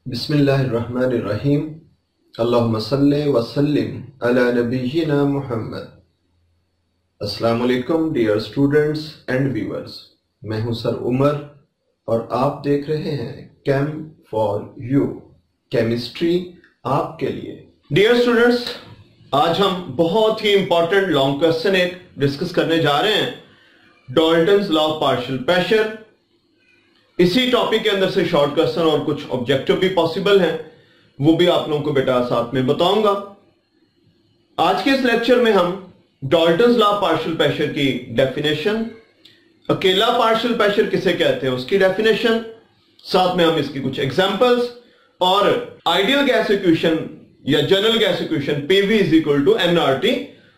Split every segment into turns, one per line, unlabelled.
बिस्मिल्लाहिर्रहमानिर्रहीम। अल्लाहुम्मा सल्ली व सल्लिम अला नबिय्यिना मुहम्मद। अस्सलाम वालेकुम डियर स्टूडेंट्स एंड व्यूअर्स, मैं हूं सर उमर और आप देख रहे हैं केम फॉर यू, केमिस्ट्री आपके लिए। डियर स्टूडेंट्स, आज हम बहुत ही इंपॉर्टेंट लॉन्ग क्वेश्चन एक डिस्कस करने जा रहे हैं, Dalton's law of partial pressure. इसी टॉपिक के अंदर से शॉर्ट क्वेश्चन और कुछ ऑब्जेक्टिव भी पॉसिबल हैं, वो भी आप लोगों को बेटा साथ में बताऊंगा। आज के इस लेक्चर में हम Dalton's law of partial pressure की डेफिनेशन, अकेला पार्शियल प्रेशर किसे कहते हैं उसकी डेफिनेशन, साथ में हम इसकी कुछ एग्जांपल्स और आइडियल गैस इक्वेशन या general gas equation PV is equal to nRT,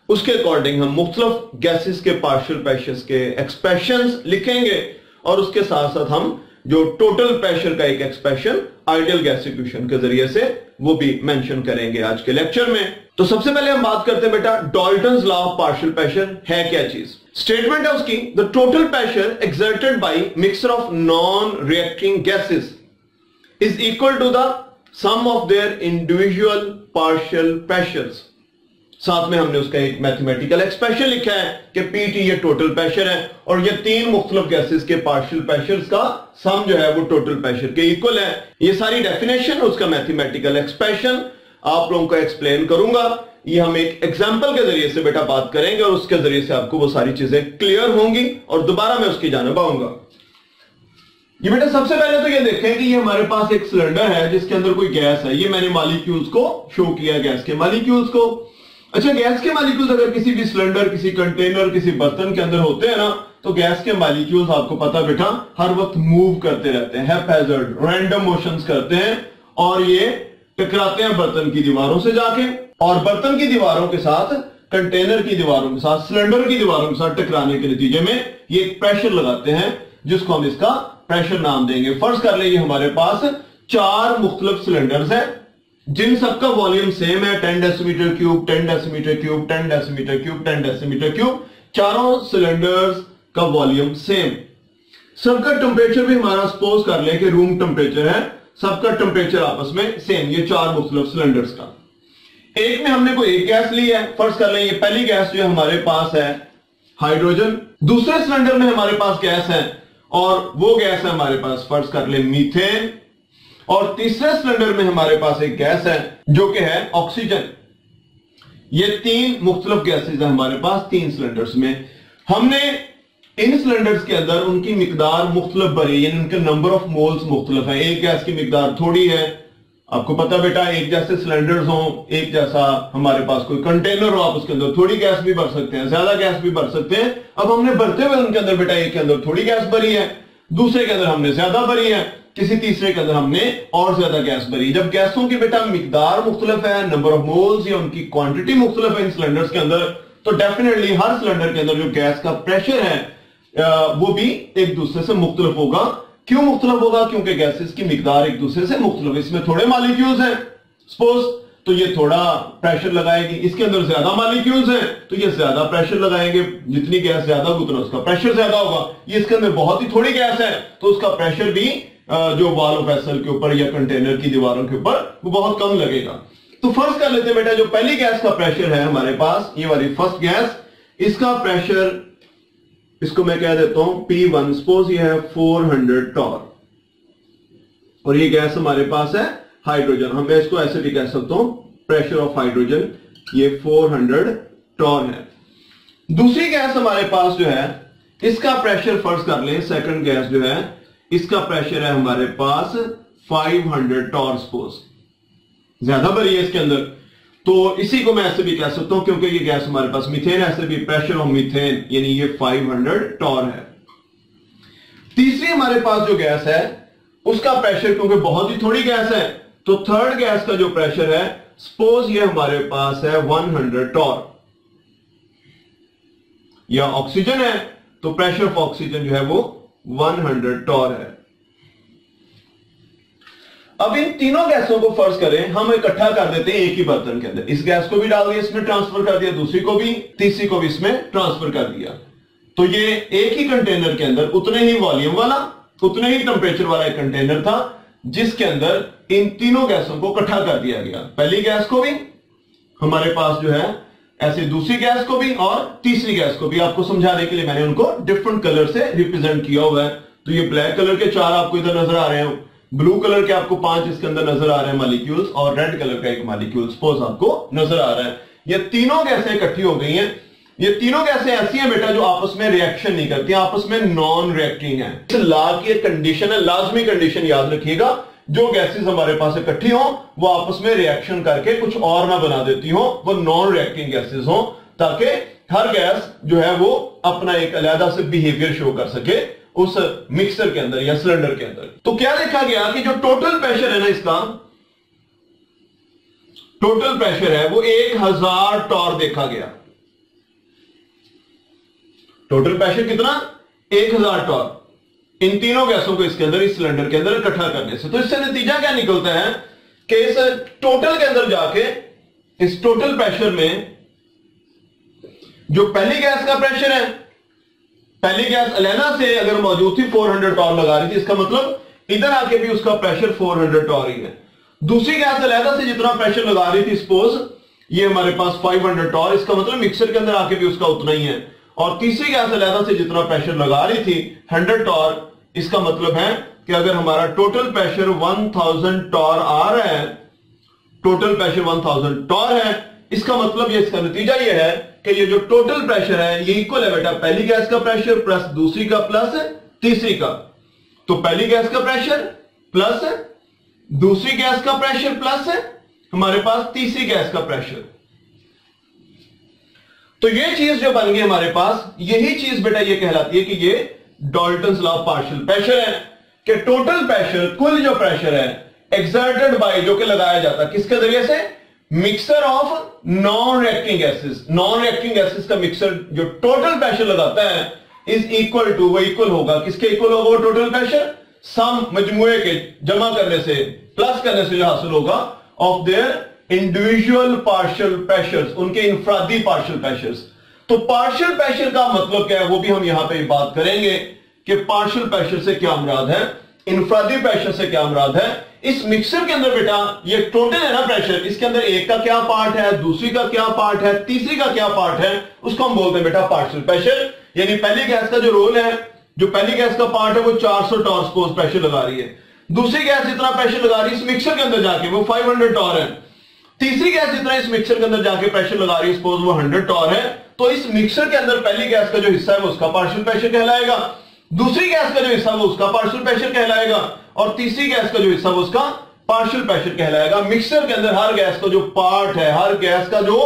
उसके अकॉर्डिंग हम मुख्तलिफ गैसेस के पार्शियल प्रेशर्स के एक्सप्रेशंस लिखेंगे और उसके साथ साथ हम जो टोटल प्रेशर का एक एक्सप्रेशन आइडियल गैस इक्वेशन के जरिए से वो भी मेंशन करेंगे आज के लेक्चर में। तो सबसे पहले हम बात करते हैं बेटा Dalton's law of partial pressure है क्या चीज। स्टेटमेंट है उसकी, the total pressure exerted by mixture of non reacting gases is equal to the sum of their individual partial pressures. साथ में हमने उसका एक मैथमेटिकल एक्सप्रेशन लिखा है कि PT ये टोटल प्रेशर है और ये तीन मुख्तलिफ गैसेस के पार्शियल प्रेशर्स का सम जो है वो टोटल प्रेशर के इक्वल है। ये सारी डेफिनेशन, उसका मैथमेटिकल एक्सप्रेशन आप लोगों को एक्सप्लेन करूंगा। ये हम एक एग्जांपल के जरिए से बेटा बात करेंगे और उसके जरिए से आपको वो सारी चीजें क्लियर होंगी और दोबारा मैं उसकी जानिब आऊंगा। ये बेटा सबसे पहले तो ये देखें कि ये हमारे पास एक सिलेंडर है जिसके अंदर कोई गैस है। ये मैंने मॉलिक्यूल्स को शो किया, गैस के मॉलिक्यूल्स को। अच्छा, गैस के मॉलिक्यूल्स अगर किसी भी सिलेंडर, किसी कंटेनर, किसी बर्तन के अंदर होते हैं ना, तो गैस के मॉलिक्यूल्स आपको पता बेटा हर वक्त मूव करते रहते हैं, हैप्पैज़र्ड रैंडम मोशंस करते हैं और ये टकराते हैं बर्तन की दीवारों से जाके, और बर्तन की दीवारों के साथ, कंटेनर की दीवारों के साथ, सिलेंडर की दीवारों के साथ टकराने के नतीजे में ये एक प्रेशर लगाते हैं जिसको हम इसका प्रेशर नाम देंगे। फर्ज कर लेंगे हमारे पास 4 मुख्तलिफ सिलेंडर्स हैं जिन सबका वॉल्यूम सेम है, 10 decimetre cube, 10 decimetre cube, 10 decimetre cube, 10 decimetre cube, चारों सिलेंडर्स का वॉल्यूम सेम। सबका टेम्परेचर भी हमारा सपोज कर ले कि रूम टेम्परेचर है, सबका टेम्परेचर आपस में सेम, ये 4 मुख्तलिफ सिलेंडर्स का। एक में हमने कोई एक गैस ली है, फर्ज कर लें ये पहली गैस जो हमारे पास है हाइड्रोजन, दूसरे सिलेंडर में हमारे पास गैस है और वो गैस है हमारे पास फर्ज कर ले मीथेन, और तीसरे सिलेंडर में हमारे पास एक गैस है जो कि है ऑक्सीजन। ये 3 मुख्तलिफ गैसेज है हमारे पास 3 सिलेंडर्स में। हमने इन सिलेंडर्स के अंदर उनकी मिकदार मुख्तलिफ भरी, यानी उनके नंबर ऑफ मोल्स मुख्तलिफ है। एक गैस की मिकदार थोड़ी है, आपको पता बेटा एक जैसे सिलेंडर्स हो, एक जैसा हमारे पास कोई कंटेनर हो, आप उसके अंदर थोड़ी गैस भी भर सकते हैं, ज्यादा गैस भी भर सकते हैं। अब हमने भरते हुए उनके अंदर बेटा एक के अंदर थोड़ी गैस भरी है, दूसरे के अंदर हमने ज्यादा भरी है, किसी तीसरे के अंदर हमने और ज्यादा गैस भरी। जब गैसों की बेटा मिकदार मुख्तलिफ है, नंबर ऑफ मोल्स या उनकी क्वांटिटी मुख्तलिफ है इन सिलेंडर्स के अंदर, तो डेफिनेटली हर सिलेंडर के अंदर जो गैस का प्रेशर है वो भी एक दूसरे से मुख्तलिफ होगा। क्यों मुख्तलिफ होगा? क्योंकि गैसेस की मिकदार एक दूसरे से मुख्तलिफ। इसमें थोड़े मॉलिक्यूल्स हैं सपोज, तो ये थोड़ा प्रेशर लगाएगी, इसके अंदर ज्यादा मॉलिक्यूल्स हैं तो ये ज्यादा प्रेशर लगाएंगे, जितनी गैस ज्यादा होगी उतना उसका प्रेशर ज्यादा होगा। ये इसके अंदर बहुत ही थोड़ी गैस है तो उसका प्रेशर भी जो वॉल ऑफ वेसल के ऊपर या कंटेनर की दीवारों के ऊपर वो बहुत कम लगेगा। तो फर्स्ट कर लेते हैं बेटा जो पहली गैस का प्रेशर है हमारे पास, ये वाली फर्स्ट गैस, इसका प्रेशर इसको मैं कह देता हूं P1, सपोज ये है 400 टॉर, और ये गैस हमारे पास है हाइड्रोजन। हम इसको ऐसे भी कह सकता हूं प्रेशर ऑफ हाइड्रोजन ये 400 टॉर है। दूसरी गैस हमारे पास जो है इसका प्रेशर फर्ज कर ले, सेकंड गैस जो है इसका प्रेशर है हमारे पास 500 टॉर, सपोज ज्यादा भरी है इसके अंदर, तो इसी को मैं ऐसे भी कह सकता हूं क्योंकि ये गैस हमारे पास मीथेन, ऐसे भी प्रेशर ऑफ मीथेन यानी ये 500 टॉर है। तीसरी हमारे पास जो गैस है उसका प्रेशर क्योंकि बहुत ही थोड़ी गैस है, तो थर्ड गैस का जो प्रेशर है सपोज ये हमारे पास है 100 टॉर, या ऑक्सीजन है तो प्रेशर ऑफ ऑक्सीजन जो है वो 100 टॉर है। अब इन तीनों गैसों को फर्ज करें हम इकट्ठा कर देते हैं एक ही बर्तन के अंदर। इस गैस को भी डाल दिया, इसमें ट्रांसफर कर दिया, दूसरी को भी, तीसरी को भी इसमें ट्रांसफर कर दिया। तो ये एक ही कंटेनर के अंदर उतने ही वॉल्यूम वाला, उतने ही टेंपरेचर वाला एक कंटेनर था जिसके अंदर इन तीनों गैसों को इकट्ठा कर दिया गया। पहली गैस को भी हमारे पास जो है, ऐसे दूसरी गैस को भी और तीसरी गैस को भी। आपको समझाने के लिए मैंने उनको डिफरेंट कलर से रिप्रेजेंट किया हुआ है। तो ये ब्लैक कलर के 4 आपको इधर नजर आ रहे हैं, ब्लू कलर के आपको 5 इसके अंदर नजर आ रहे हैं मॉलिक्यूल्स, और रेड कलर का एक मॉलिक्यूल सपोज आपको नजर आ रहा है। ये तीनों गैसें इकट्ठी हो गई हैं। ये तीनों गैसें ऐसी हैं बेटा जो आपस में रिएक्शन नहीं करती, आपस में नॉन रिएक्टिंग है। इस लॉ की एक कंडीशन है, लाजमी कंडीशन याद रखिएगा, जो गैसेस हमारे पास इकट्ठी हो वो आपस में रिएक्शन करके कुछ और ना बना देती हो, वो नॉन रिएक्टिंग गैसेस हो, ताकि हर गैस जो है वो अपना एक अलग से बिहेवियर शो कर सके उस मिक्सर के अंदर या सिलेंडर के अंदर। तो क्या देखा गया कि जो टोटल प्रेशर है ना, इसका टोटल प्रेशर है वो 1000 टॉर देखा गया। टोटल प्रेशर कितना? 1000 टॉर इन तीनों गैसों को इसके अंदर, इस सिलेंडर के अंदर इकट्ठा करने से। तो इससे नतीजा क्या निकलता है कि इस टोटल के अंदर जाके, इस टोटल प्रेशर में जो पहली गैस का प्रेशर है, पहली गैस अलेना से अगर मौजूद थी 400 टॉर लगा रही थी, इसका मतलब इधर आके भी उसका प्रेशर 400 टॉर ही है। दूसरी गैस अलेना से जितना प्रेशर लगा रही थी, सपोज ये हमारे पास 500 टॉर, इसका मतलब मिक्सर के अंदर आके भी उसका उतना ही है। और तीसरी गैस अलग से जितना प्रेशर लगा रही थी 100 टॉर, इसका मतलब है कि अगर हमारा टोटल प्रेशर 1000 टॉर आ रहा है, टोटल प्रेशर 1000 टॉर है, इसका मतलब ये, इसका नतीजा ये है कि ये जो टोटल प्रेशर है ये इक्वल है बेटा पहली गैस का प्रेशर प्लस दूसरी का प्लस तीसरी का। तो पहली गैस का प्रेशर प्लस दूसरी गैस का प्रेशर प्लस हमारे पास तीसरी गैस का प्रेशर। तो ये चीज जो बन गई हमारे पास, यही चीज बेटा ये कहलाती है कि ये Dalton's law of partial pressure है, कि टोटल प्रेशर, कुल जो प्रेशर है एक्सर्टेड बाय, जो कि लगाया जाता है किसके जरिए से? Mixer of non reacting gases. Non reacting gases का मिक्सर जो टोटल प्रेशर लगाता है इज इक्वल टू, वो इक्वल होगा किसके इक्वल होगा? वो टोटल प्रेशर सम मजमुए के जमा करने से, प्लस करने से जो हासिल होगा of their individual partial pressures, उनके इंफरादी पार्शियल प्रेशर्स। तो पार्शियल प्रेशर का मतलब क्या है वो भी हम यहां पे बात करेंगे कि पार्शियल प्रेशर से क्या मुराद है, इंफरादी प्रेशर से क्या मुराद है। इस मिक्सर के अंदर बेटा ये टोटल है ना प्रेशर, इसके अंदर एक का क्या पार्ट है, दूसरी का क्या पार्ट है, तीसरी का क्या पार्ट है, उसको हम बोलते हैं बेटा पार्शियल प्रेशर। यानी पहली गैस का जो रोल है, जो पहली गैस का पार्ट है वो 400 टॉर सपोज प्रेशर लगा रही है, दूसरी गैस जितना प्रेशर लगा रही है इस मिक्सर के अंदर जाके वो 500 टॉर है, तीसरी गैस जितना इस मिक्सर के अंदर जाके प्रेशर लगा रही है सपोज वो 100 टॉर है। तो इस मिक्सर के अंदर पहली गैस का जो हिस्सा है वो उसका पार्शियल प्रेशर कहलाएगा, दूसरी गैस का जो हिस्सा वो उसका पार्शियल प्रेशर कहलाएगा, और तीसरी गैस का जो हिस्सा वो उसका पार्शियल प्रेशर कहलाएगा। मिक्सर के अंदर हर गैस का जो पार्ट है, हर गैस का जो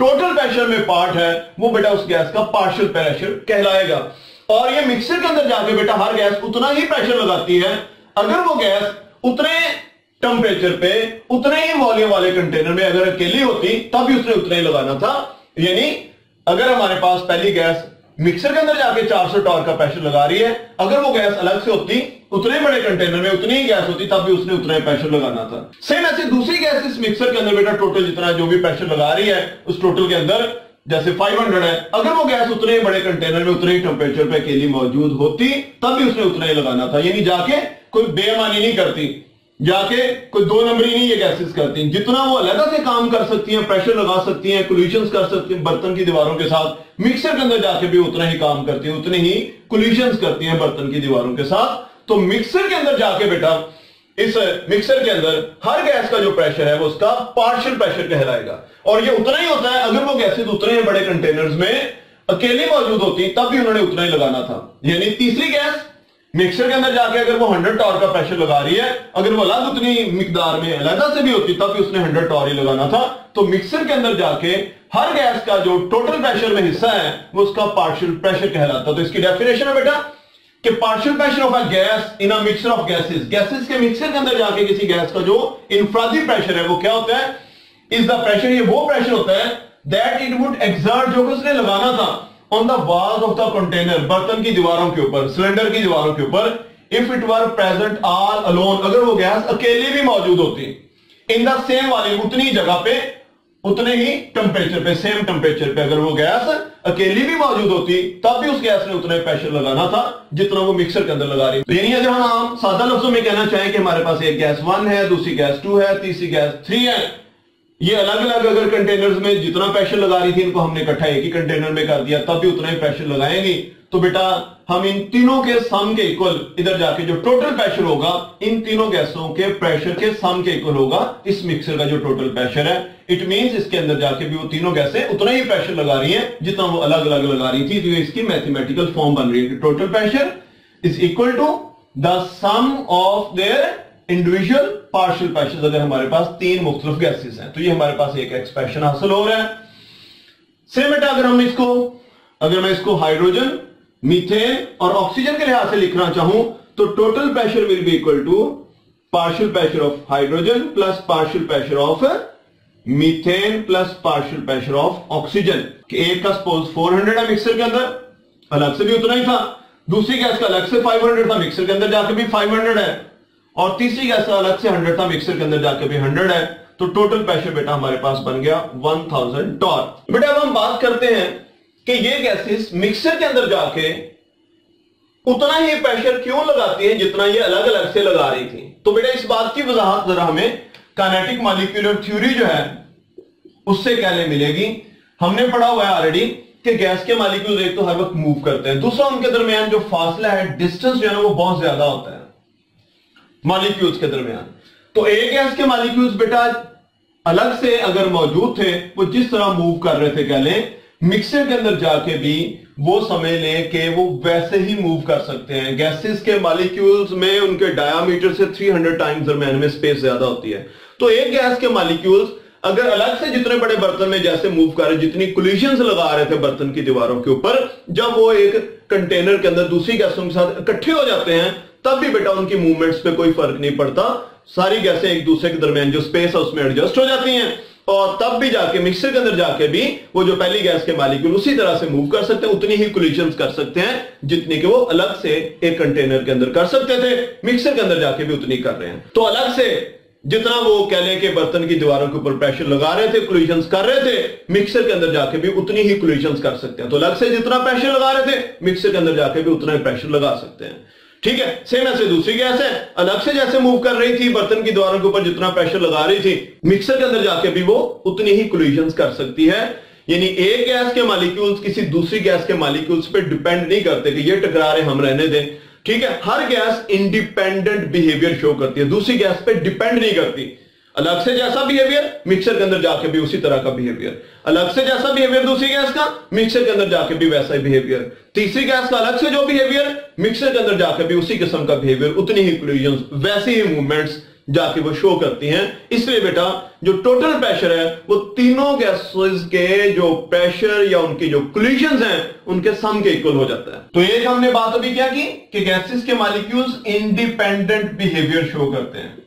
टोटल प्रेशर में पार्ट है वो बेटा उस गैस का पार्शियल प्रेशर कहलाएगा। और ये मिक्सर के अंदर जाके बेटा हर गैस उतना ही प्रेशर लगाती है अगर वो गैस उतने टेंपरेचर पे, उतने ही वॉल्यूम वाले कंटेनर में अगर अकेली होती तब भी उसने उतना ही लगाना था। यानी अगर हमारे पास पहली गैस मिक्सर के अंदर जाके 400 टॉर का प्रेशर लगा रही है, अगर वो गैस अलग से होती, उतने बड़े कंटेनर में उतनी ही गैस होती, तब भी उसने उतना ही प्रेशर लगाना था। सेम ऐसे दूसरी गैस इस मिक्सर के अंदर बेटा टोटल जितना जो भी प्रेशर लगा रही है उस टोटल के अंदर जैसे 500 है, अगर वो गैस उतने ही बड़े कंटेनर में उतने ही टेंपरेचर पे अकेली मौजूद होती तब भी उसने उतना ही लगाना था। यानी जाके कोई बेईमानी नहीं करती, जाके कोई दो नंबरी नहीं ये गैसेस करती, जितना वो अलग से काम कर सकती हैं, प्रेशर लगा सकती हैं, कोलिशंस कर सकती हैं बर्तन की दीवारों के साथ, मिक्सर के अंदर जाके भी उतना ही काम करती है, उतने ही कोलिशंस करती हैं बर्तन की दीवारों के साथ। तो मिक्सर के अंदर जाके बेटा इस मिक्सर के अंदर हर गैस का जो प्रेशर है वो उसका पार्शियल प्रेशर कहलाएगा, और ये उतना ही होता है अगर वो गैसेस उतने ही बड़े कंटेनर्स में अकेली मौजूद होती तब भी उन्होंने उतना ही लगाना था। यानी तीसरी गैस मिक्सर के अंदर जाके अगर वो 100 टॉर का प्रेशर लगा रही है, अगर वो अलग उतनी मिकदार में अलग से भी होती तब भी उसने 100 टॉर ही लगाना था। तो मिक्सर के अंदर जाके हर गैस का जो टोटल प्रेशर में हिस्सा है वो उसका पार्शियल प्रेशर कहलाता है। तो इसकी डेफिनेशन है बेटा कि partial pressure of a gas in a mixture of gases, gases के मिक्सर के अंदर जाके किसी गैस का जो इनफ्रादी प्रेशर है वो क्या होता है? इज द प्रेशर, ये वो प्रेशर होता है दैट इट वुड एक्सर्ट, जो कि उसने लगाना था on the walls of the container, बर्तन की दीवारों के ऊपर, सिलेंडर की दीवारों के ऊपर, if it were present all alone, अगर वो गैस अकेली भी मौजूद होती इन द सेम वॉल्यूम, उतनी ही जगह पे उतने ही टेम्परेचर पे, सेम टेम्परेचर पे, अगर वो गैस अकेली भी मौजूद होती तब भी उस गैस ने उतना ही प्रेशर लगाना था जितना वो मिक्सर के अंदर लगा रही। तो यानी अगर हम आम सादा लफ्जों में कहना चाहें कि हमारे पास एक गैस 1 है, दूसरी गैस 2 है, तीसरी गैस 3 है, ये अलग अलग अगर कंटेनर्स में जितना प्रेशर लगा रही थी इनको हमने इकट्ठा एक ही कंटेनर में कर दिया तब भी उतना ही प्रेशर लगाएंगी। तो बेटा हम इन तीनों के सम के इक्वल, इधर जाके जो टोटल प्रेशर होगा इन तीनों गैसों के प्रेशर के सम के इक्वल होगा इस मिक्सर का जो टोटल प्रेशर है। इट मींस इसके अंदर जाके भी वो तीनों गैसें उतना ही प्रेशर लगा रही हैं जितना वो अलग अलग लगा रही थी। तो इसकी मैथमेटिकल फॉर्म बन रही है कि total pressure is equal to the sum of their individual partial pressure. अगर हमारे पास तीन मुख्तलिफ गैसेस हैं तो ये हमारे पास एक एक्सप्रेशन हासिल हो रहा है। सेम बेटा अगर मैं इसको हाइड्रोजन, मीथेन और ऑक्सीजन के लिहाज से लिखना चाहूं तो total pressure will be equal to partial pressure of hydrogen plus partial pressure of methane plus partial pressure of oxygen. एक का सपोज 400 है मिक्सर के अंदर, अलग से भी उतना ही था, दूसरी गैस का अलग से 500 था, मिक्सर के अंदर जाके भी 500 है, और तीसरी गैस का अलग से 100 था, मिक्सर के अंदर जाके भी 100 है। तो टोटल प्रेशर बेटा हमारे पास बन गया 1000 टॉर। बेटा अब हम बात करते हैं कि ये गैसेस मिक्सर के अंदर जाके उतना ही प्रेशर क्यों लगाती है जितना ये अलग अलग से लगा रही थी। तो बेटा इस बात की वजाहत जरा हमें काइनेटिक मॉलिक्यूलर थ्योरी जो है उससे कहने मिलेगी। हमने पढ़ा हुआ है ऑलरेडी कि गैस के मॉलिक्यूल एक तो हर वक्त मूव करते हैं, दूसरा उनके दरमियान जो फासला है, डिस्टेंस जो है ना वो बहुत ज्यादा होता है मॉलिक्यूल्स के दरमियान। तो एक गैस के मॉलिक्यूल्स बेटा अलग से अगर मौजूद थे वो जिस तरह मूव कर रहे थे, कह लें मिक्सर के अंदर जाके भी वो समझ लें कि वो वैसे ही मूव कर सकते हैं। गैसेस के मॉलिक्यूल्स में उनके डायामीटर से 300 टाइम्स दरमियान में स्पेस ज्यादा होती है। तो एक गैस के मॉलिक्यूल्स अगर अलग से जितने बड़े बर्तन में जैसे मूव कर रहे, जितनी कोलिजन्स लगा रहे थे बर्तन की दीवारों के ऊपर, जब वो एक कंटेनर के अंदर दूसरी गैसों के साथ इकट्ठे हो जाते हैं तब भी बेटा उनकी मूवमेंट्स पे कोई फर्क नहीं पड़ता। सारी गैसें एक दूसरे के दरमियान जो स्पेस है उसमें एडजस्ट हो जाती हैं, और तब भी जाके मिक्सर के अंदर जाके भी वो जो पहली गैस के मॉलिक्यूल उसी तरह से मूव कर सकते हैं, उतनी ही कोलिजन्स कर सकते हैं जितनी कि वो अलग से एक कंटेनर के अंदर कर सकते थे। मिक्सर के अंदर जाके भी उतनी कर रहे हैं। तो अलग से जितना वो कह लें कि बर्तन की दीवारों के ऊपर प्रेशर लगा रहे थे, कोलिजन्स कर रहे थे, मिक्सर के अंदर जाके भी उतनी ही कोलिजन्स कर सकते हैं। तो अलग से जितना प्रेशर लगा रहे थे मिक्सर के अंदर जाके भी उतना ही प्रेशर लगा सकते हैं। ठीक है, सेम ऐसे दूसरी गैस है, अलग से जैसे मूव कर रही थी बर्तन की दीवारों के ऊपर जितना प्रेशर लगा रही थी, मिक्सर के अंदर जाके भी वो उतनी ही कोलिजन्स कर सकती है। यानी एक गैस के मॉलिक्यूल्स किसी दूसरी गैस के मॉलिक्यूल्स पे डिपेंड नहीं करते कि ये टकरा रहे हम रहने दें। ठीक है, हर गैस इंडिपेंडेंट बिहेवियर शो करती है, दूसरी गैस पे डिपेंड नहीं करती। अलग से जैसा बिहेवियर मिक्सर के अंदर जाके भी उसी तरह का बिहेवियर, अलग से जैसा बिहेवियर दूसरी गैस का मिक्सर के अंदर जाके भी वैसा ही बिहेवियर, तीसरी गैस का अलग से जो बिहेवियर मिक्सर के अंदर जाके भी उसी किस्म का बिहेवियर, उतनी ही कोलिजन्स, वैसी ही मूवमेंट्स जाके वो शो करती हैं। इसलिए बेटा जो टोटल प्रेशर है वो तीनों गैसेस के जो प्रेशर या उनकी जो कोलिजन्स हैं उनके सम के इक्वल हो जाता है। तो एक हमने बात अभी क्या की कि गैसेस के मॉलिक्यूल्स इंडिपेंडेंट बिहेवियर शो करते हैं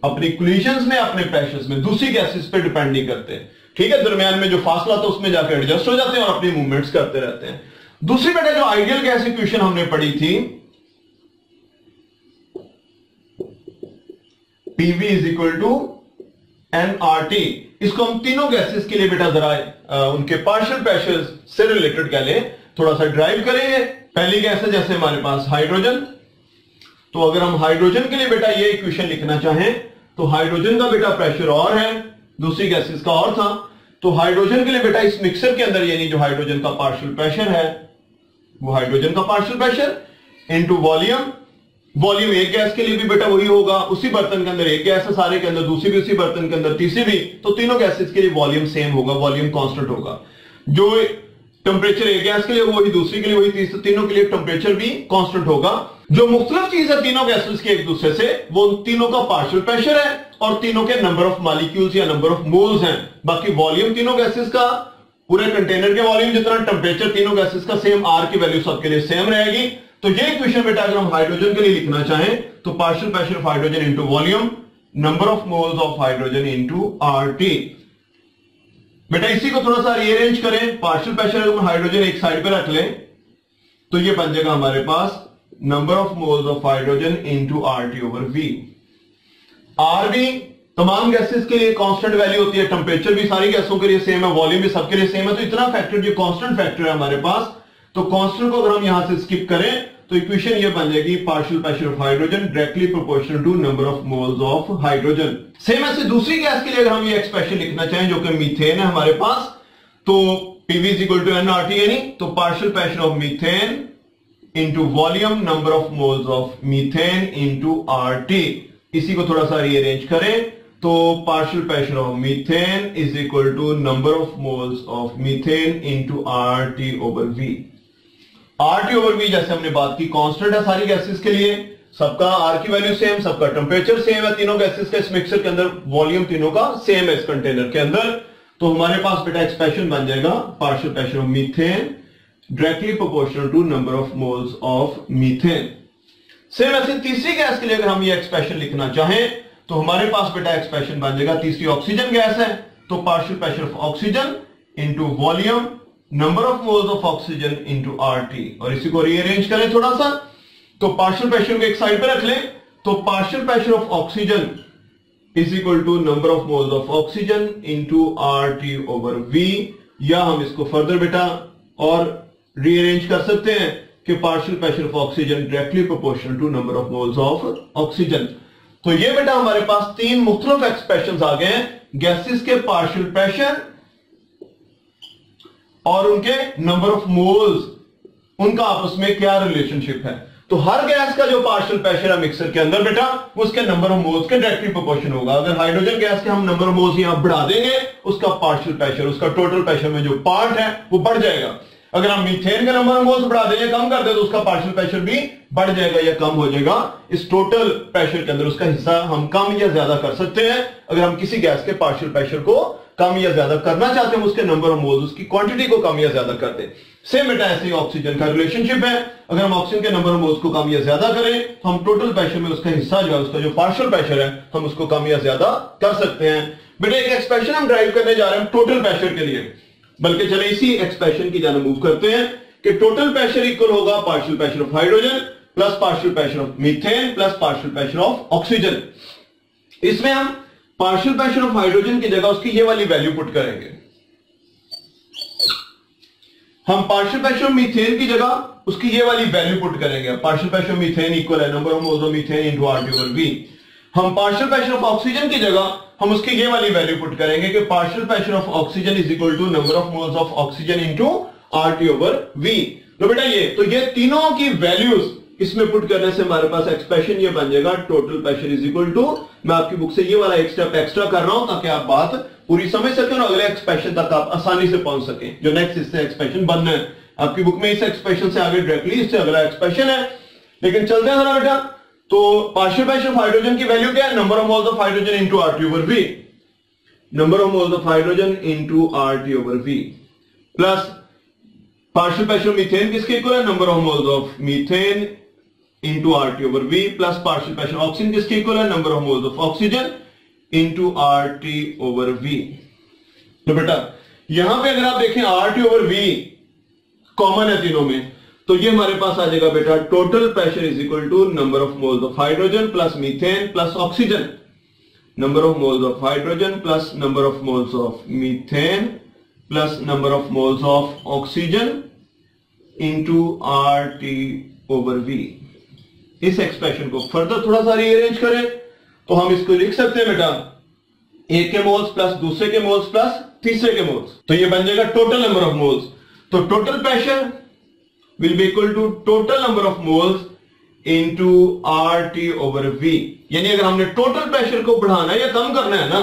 अपनी कोलिजन्स में, अपने प्रेशर्स में, दूसरी गैसेस पे डिपेंड नहीं करते। ठीक है, दरमियान में जो फासला था उसमें जाकर एडजस्ट हो जाते हैं और अपनी मूवमेंट्स करते रहते हैं। दूसरी बेटा जो आइडियल गैस इक्वेशन हमने पढ़ी थी PV is equal to nRT, इसको हम तीनों गैसेस के लिए बेटा जरा उनके पार्शियल प्रेशर से रिलेटेड कह लें, थोड़ा सा ड्राइव करेंगे। पहली गैस है जैसे हमारे पास हाइड्रोजन, तो अगर हम हाइड्रोजन के लिए बेटा ये इक्वेशन लिखना चाहें तो हाइड्रोजन का बेटा प्रेशर और है, दूसरी गैसेस का और था। तो हाइड्रोजन के लिए बेटा इस मिक्सर के अंदर यानी जो हाइड्रोजन का पार्शियल प्रेशर है वो हाइड्रोजन का partial pressure into volume. Volume एक गैस के लिए भी बेटा वही होगा, उसी बर्तन के अंदर एक गैस है सारे के अंदर, दूसरी भी उसी बर्तन के अंदर, तीसरी भी, तो तीनों गैसेस के लिए वॉल्यूम सेम होगा, वॉल्यूम कांस्टेंट होगा। जो टेम्परेचर एक गैस के लिए वही, दूसरी के लिए वही, तीनों के लिए टेम्परेचर भी कांस्टेंट होगा। जो मुख्तलिफ चीज है तीनों गैसेस के एक दूसरे से, वो उन तीनों का पार्शियल प्रेशर है और तीनों के नंबर ऑफ मॉलिक्यूल्स या नंबर ऑफ मोल्स हैं। बाकी वॉल्यूम तीनों गैसेस का, पूरे कंटेनर के वॉल्यूम जितना, टेम्परेचर तीनों गैसेस का सेम, आर की वैल्यू सबके लिए सेम रहेगी। तो ये इक्वेशन बेटा अगर हम हाइड्रोजन के लिए लिखना चाहें तो partial pressure of hydrogen into volume, number of moles of hydrogen into RT। बेटा इसी को थोड़ा सा रीअरेंज करें, पार्शियल प्रेशर अगर हम हाइड्रोजन एक साइड पे रख लें तो ये बन जाएगा हमारे पास number of moles of hydrogen into RT over V। R भी तमाम गैसेस के लिए कांस्टेंट वैल्यू होती है, टेम्परेचर भी सारी गैसों के लिए सेम है, वॉल्यूम भी सबके लिए सेम है, तो इतना फैक्टर जो कांस्टेंट फैक्टर है हमारे पास, तो कांस्टेंट को अगर हम यहां से स्किप करें तो इक्वेशन ये बन जाएगी partial pressure of hydrogen directly proportional to number of moles of hydrogen. Same ऐसे दूसरी गैस के लिए अगर हम ये एक्सप्रेशन लिखना चाहें जो कि मीथेन है हमारे पास, तो PV is equal to nRT यानी तो partial pressure of methane into volume number of moles of methane into RT। इसी को थोड़ा सा रीअरेंज करें तो partial pressure of methane is equal to number of moles of methane into RT over V। RT over V जैसे हमने बात की कांस्टेंट है सारी गैसेस के लिए, सबका R की वैल्यू सेम, सबका टेम्परेचर सेम है तीनों गैसेस का, इस मिक्सर के अंदर वॉल्यूम तीनों का सेम है इस कंटेनर के अंदर, तो हमारे पास बेटा एक्सप्रेशन बन जाएगा partial pressure of methane directly proportional to number of moles of methane. Same ऐसे तीसरी गैस के लिए अगर हम ये एक्सप्रेशन लिखना चाहें तो हमारे पास बेटा एक्सप्रेशन बन जाएगा, तीसरी ऑक्सीजन गैस है तो partial pressure of oxygen into volume number of moles of oxygen into RT। और इसी को रीअरेंज करें थोड़ा सा तो पार्शियल प्रेशर को एक साइड पे रख लें तो partial pressure of oxygen is equal to number of moles of oxygen into RT over V, या हम इसको फर्दर बेटा और रीअरेंज कर सकते हैं कि partial pressure of oxygen directly proportional to number of moles of oxygen. तो ये बेटा हमारे पास तीन मुख्तलिफ एक्सप्रेशंस आ गए हैं गैसेस के पार्शियल प्रेशर और उनके नंबर ऑफ मोल्स, उनका आपस में क्या रिलेशनशिप है। तो हर गैस का जो पार्शियल प्रेशर है मिक्सर के अंदर बेटा उसके नंबर ऑफ मोल्स के डायरेक्टली प्रोपोर्शन होगा। अगर हाइड्रोजन गैस के हम नंबर ऑफ मोल्स यहां बढ़ा देंगे उसका पार्शियल प्रेशर, उसका टोटल प्रेशर में जो पार्ट है वो बढ़ जाएगा। अगर हम मीथेन का नंबर ऑफ मोल्स बढ़ा दें या कम कर दें तो उसका पार्शियल प्रेशर भी बढ़ जाएगा या कम हो जाएगा। इस टोटल प्रेशर के अंदर उसका हिस्सा हम कम या ज्यादा कर सकते हैं। अगर हम किसी गैस के पार्शियल प्रेशर को कम या ज्यादा करना चाहते हैं, उसके नंबर ऑफ मोल्स, उसकी क्वांटिटी को कम या ज्यादा कर दें। सेम बेटा ऐसे ही ऑक्सीजन का रिलेशनशिप है, अगर हम ऑक्सीजन के नंबर ऑफ मोल्स को कम या ज्यादा करें तो हम टोटल प्रेशर में उसका हिस्सा जो है, उसका जो पार्शियल प्रेशर है, हम उसको कम या ज्यादा कर सकते हैं। बेटा एक एक्सप्रेशन हम ड्राइव करने जा रहे हैं टोटल प्रेशर के लिए, बल्कि चले इसी एक्सप्रेशन की जाने मूव करते हैं कि टोटल प्रेशर इक्वल होगा partial pressure of hydrogen plus partial pressure of methane plus partial pressure of oxygen. इसमें हम पार्शियल प्रेशर ऑफ हाइड्रोजन की जगह उसकी ये वाली वैल्यू पुट करेंगे, हम पार्शियल प्रेशर ऑफ मीथेन की जगह उसकी ये वाली वैल्यू पुट करेंगे। Partial pressure of methane equal है number of moles of methane into RT over V। हम पार्शियल प्रेशर ऑफ ऑक्सीजन की जगह हम उसकी ये वाली वैल्यू पुट करेंगे कि partial pressure of oxygen is equal to number of moles of oxygen into RT over V। तो बेटा ये तीनों की वैल्यूज इसमें पुट करने से हमारे पास एक्सप्रेशन ये बन जाएगा total pressure is equal to, मैं आपकी बुक से ये वाला एक स्टेप एक्स्ट्रा कर रहा हूं ताकि आप बात पूरी समझ सकें और अगले एक्सप्रेशन तक आप आसानी से पहुंच सकें। जो नेक्स्ट इससे एक्सप्रेशन बनना है आपकी बुक में, इस एक्सप्रेशन से आगे डायरेक्टली इससे अगला एक्सप्रेशन है, लेकिन चलते हैं जरा बेटा। तो पार्शियल प्रेशर ऑफ हाइड्रोजन की वैल्यू क्या है, number of moles of hydrogen into RT over V, number of moles of hydrogen into RT over V plus partial pressure of methane किसके इक्वल है, number of moles of methane into RT over V plus partial pressure oxygen किसके equal है, number of moles of oxygen into RT over V। तो बेटा यहां पे अगर आप देखें RT ओवर V कॉमन है तीनों में, तो ये हमारे पास आ जाएगा बेटा total pressure is equal to number of moles of hydrogen plus methane plus oxygen, number of moles of hydrogen plus number of moles of methane plus number of moles of oxygen into RT over V। इस expression को further थोड़ा सा rearrange करें तो हम इसको लिख सकते हैं बेटा एक के मोल्स प्लस दूसरे के मोल्स प्लस तीसरे के मोल्स, तो ये बन जाएगा टोटल नंबर ऑफ मोल्स। तो total pressure will be equal to total number of moles into RT over V। यानी अगर हमने टोटल प्रेशर को बढ़ाना है या कम करना है ना,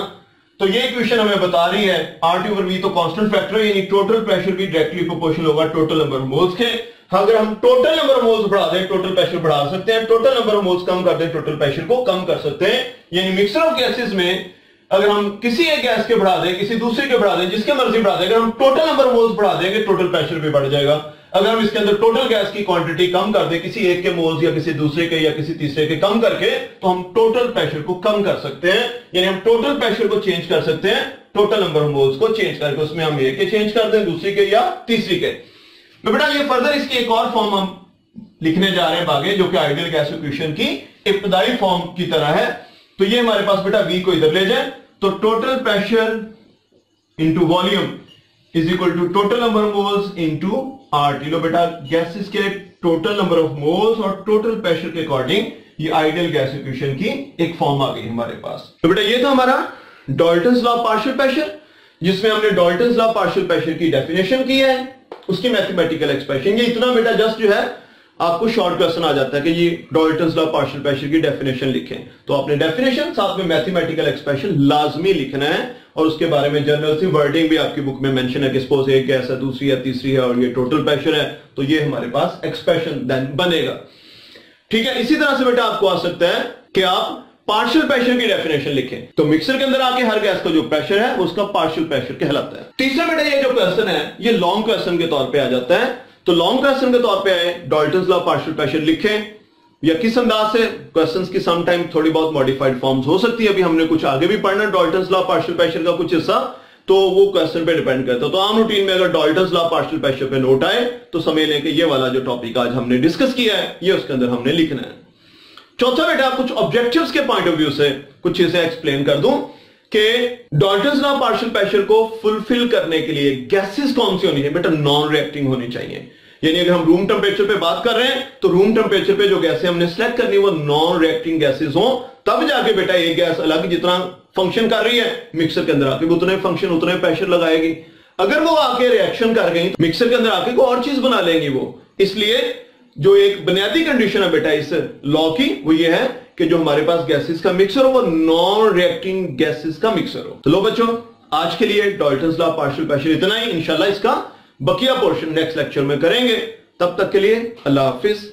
तो ये इक्वेशन हमें बता रही है RT ओवर V तो कांस्टेंट फैक्टर है, यानी टोटल प्रेशर भी डायरेक्टली प्रोपोर्शनल होगा टोटल नंबर ऑफ मोल्स के। अगर हम टोटल नंबर ऑफ मोल्स बढ़ा दें टोटल प्रेशर बढ़ा सकते हैं, टोटल नंबर ऑफ मोल्स कम कर दें टोटल प्रेशर को कम कर सकते हैं। यानी मिक्सर ऑफ गैसेस में अगर हम किसी एक गैस के बढ़ा दें, किसी दूसरे के बढ़ा दें, जिसके मर्जी बढ़ा दें, अगर हम टोटल नंबर ऑफ मोल्स बढ़ा देंगे टोटल प्रेशर भी बढ़ जाएगा। अगर हम इसके अंदर टोटल गैस की क्वांटिटी कम कर दें, किसी एक के मोल्स या किसी दूसरे के या किसी तीसरे के कम करके, तो हम टोटल प्रेशर को कम कर सकते हैं। यानी हम टोटल प्रेशर को चेंज कर सकते हैं टोटल नंबर ऑफ मोल्स को चेंज करके, उसमें हम एक के चेंज कर दें, दूसरी के या तीसरी के। तो बेटा ये फर्दर इसकी एक और फॉर्म हम लिखने जा रहे हैं आगे, जो कि आइडियल गैस इक्वेशन की इब्तदाई फॉर्म की तरह है। तो ये हमारे पास बेटा V को इधर ले जाए, तो total pressure into volume is equal to total number of moles into RT। लो बेटा, गैसेस के टोटल नंबर ऑफ मोल्स और टोटल प्रेशर के अकॉर्डिंग ये आइडियल गैस इक्वेशन की एक फॉर्म आ गई हमारे पास। तो बेटा ये था हमारा Dalton's law of partial pressure, जिसमें हमने Dalton's law of partial pressure की डेफिनेशन की है, उसकी मैथमेटिकल एक्सप्रेशन। ये इतना बेटा जस्ट जो है आपको शॉर्ट क्वेश्चन आ जाता है कि ये Dalton's law of partial pressure की डेफिनेशन लिखें, तो आपने डेफिनेशन साथ में मैथमेटिकल एक्सप्रेशन लाजमी लिखना है, और उसके बारे में जनरल सी वर्डिंग भी आपकी बुक में मेंशन है कि सपोज एक गैस है, दूसरी है, तीसरी है और ये टोटल प्रेशर है, तो ये हमारे पास एक्सप्रेशन देन बनेगा। ठीक है, इसी तरह से बेटा आपको आ सकता है कि आप पार्शियल प्रेशर की डेफिनेशन लिखें, तो मिक्सर के अंदर आके हर गैस का जो प्रेशर है उसका पार्शियल प्रेशर कहलाता है। तीसरा बेटा ये जो क्वेश्चन है ये लॉन्ग क्वेश्चन के तौर पे आ जाता है, तो लॉन्ग क्वेश्चन के तौर पे आए Dalton's law of partial pressure लिखें, या किस अंदाज से क्वेश्चंस की सम टाइम थोड़ी बहुत मॉडिफाइड फॉर्म्स हो सकती है, अभी हमने कुछ आगे भी पढ़ना Dalton's law of partial pressure का कुछ हिस्सा, तो वो क्वेश्चन पे डिपेंड करता है। तो आम रूटीन में अगर Dalton's law of partial pressure पे नोट आए तो समझ लें कि ये वाला जो टॉपिक आज हमने डिस्कस किया है ये उसके अंदर हमने लिखना है। चौथा बेटा कुछ ऑब्जेक्टिव्स के पॉइंट ऑफ व्यू से कुछ चीजें एक्सप्लेन कर दूं कि Dalton's law of partial pressure को फुलफिल करने के लिए गैसेस कौन सी होनी है बेटा, नॉन रिएक्टिंग होनी चाहिए। यानी अगर हम रूम टेम्परेचर पे बात कर रहे हैं तो रूम टेम्परेचर पे जो गैसें हमने सिलेक्ट करनी वो नॉन रिएक्टिंग गैसेस हो, तब जाके बेटा एक गैस अलग जितना फंक्शन कर रही है मिक्सर के अंदर आके उतने फंक्शन उतने प्रेशर लगाएगी। अगर वो आके रिएक्शन कर गई तो मिक्सर के अंदर आके कोई और चीज बना लेंगी वो। इसलिए जो एक बुनियादी कंडीशन है बेटा इस लॉ की वो ये है कि जो हमारे पास गैसेस का मिक्सर हो वो नॉन रिएक्टिंग गैसेस का मिक्सर हो। तो लो बच्चों, आज के लिए Dalton's law of partial pressure इतना ही। इंशाल्लाह इसका बकिया पोर्शन नेक्स्ट लेक्चर में करेंगे। तब तक के लिए अल्लाह हाफिज।